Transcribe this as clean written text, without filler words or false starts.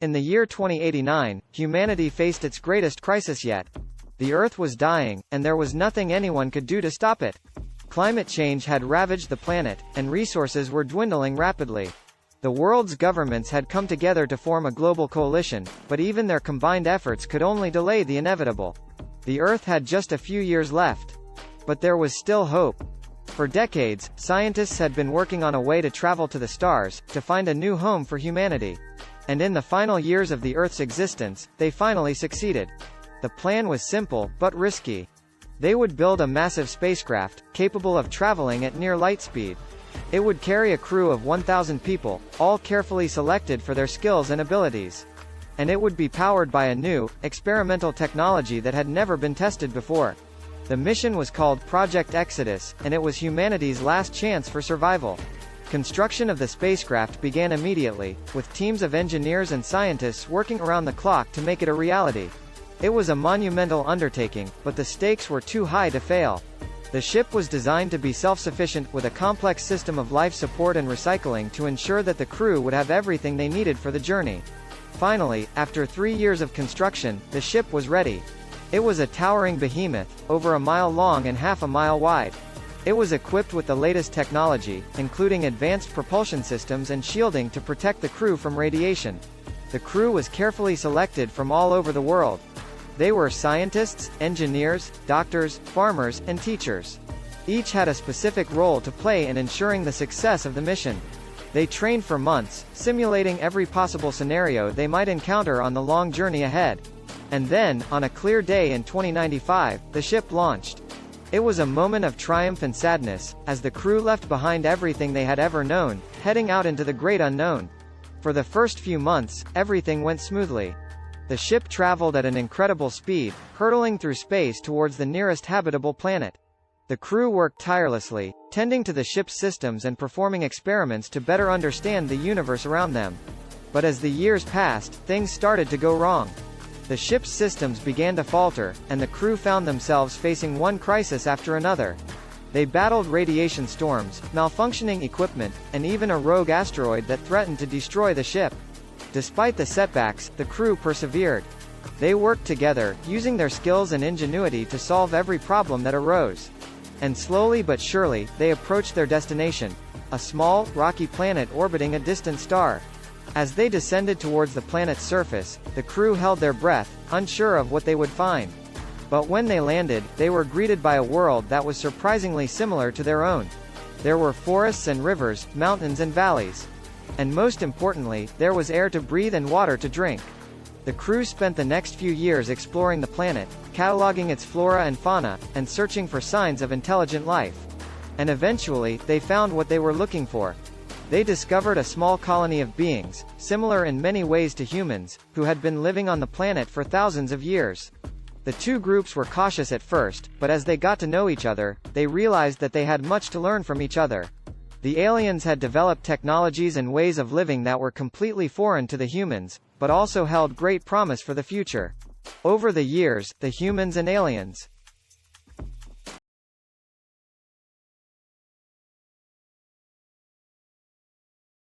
In the year 2089, humanity faced its greatest crisis yet. The Earth was dying, and there was nothing anyone could do to stop it. Climate change had ravaged the planet, and resources were dwindling rapidly. The world's governments had come together to form a global coalition, but even their combined efforts could only delay the inevitable. The Earth had just a few years left. But there was still hope. For decades, scientists had been working on a way to travel to the stars, to find a new home for humanity. And in the final years of the Earth's existence, they finally succeeded. The plan was simple, but risky. They would build a massive spacecraft, capable of traveling at near light speed. It would carry a crew of 1,000 people, all carefully selected for their skills and abilities. And it would be powered by a new, experimental technology that had never been tested before. The mission was called Project Exodus, and it was humanity's last chance for survival. Construction of the spacecraft began immediately, with teams of engineers and scientists working around the clock to make it a reality. It was a monumental undertaking, but the stakes were too high to fail. The ship was designed to be self-sufficient, with a complex system of life support and recycling to ensure that the crew would have everything they needed for the journey. Finally, after 3 years of construction, the ship was ready. It was a towering behemoth, over a mile long and half a mile wide. It was equipped with the latest technology, including advanced propulsion systems and shielding to protect the crew from radiation. The crew was carefully selected from all over the world. They were scientists, engineers, doctors, farmers, and teachers. Each had a specific role to play in ensuring the success of the mission. They trained for months, simulating every possible scenario they might encounter on the long journey ahead. And then, on a clear day in 2095, the ship launched. It was a moment of triumph and sadness, as the crew left behind everything they had ever known, heading out into the great unknown. For the first few months, everything went smoothly. The ship traveled at an incredible speed, hurtling through space towards the nearest habitable planet. The crew worked tirelessly, tending to the ship's systems and performing experiments to better understand the universe around them. But as the years passed, things started to go wrong. The ship's systems began to falter, and the crew found themselves facing one crisis after another. They battled radiation storms, malfunctioning equipment, and even a rogue asteroid that threatened to destroy the ship. Despite the setbacks, the crew persevered. They worked together, using their skills and ingenuity to solve every problem that arose. And slowly but surely, they approached their destination, a small, rocky planet orbiting a distant star. As they descended towards the planet's surface, the crew held their breath, unsure of what they would find. But when they landed, they were greeted by a world that was surprisingly similar to their own. There were forests and rivers, mountains and valleys. And most importantly, there was air to breathe and water to drink. The crew spent the next few years exploring the planet, cataloging its flora and fauna, and searching for signs of intelligent life. And eventually, they found what they were looking for. They discovered a small colony of beings, similar in many ways to humans, who had been living on the planet for thousands of years. The two groups were cautious at first, but as they got to know each other, they realized that they had much to learn from each other. The aliens had developed technologies and ways of living that were completely foreign to the humans, but also held great promise for the future. Over the years, the humans and aliens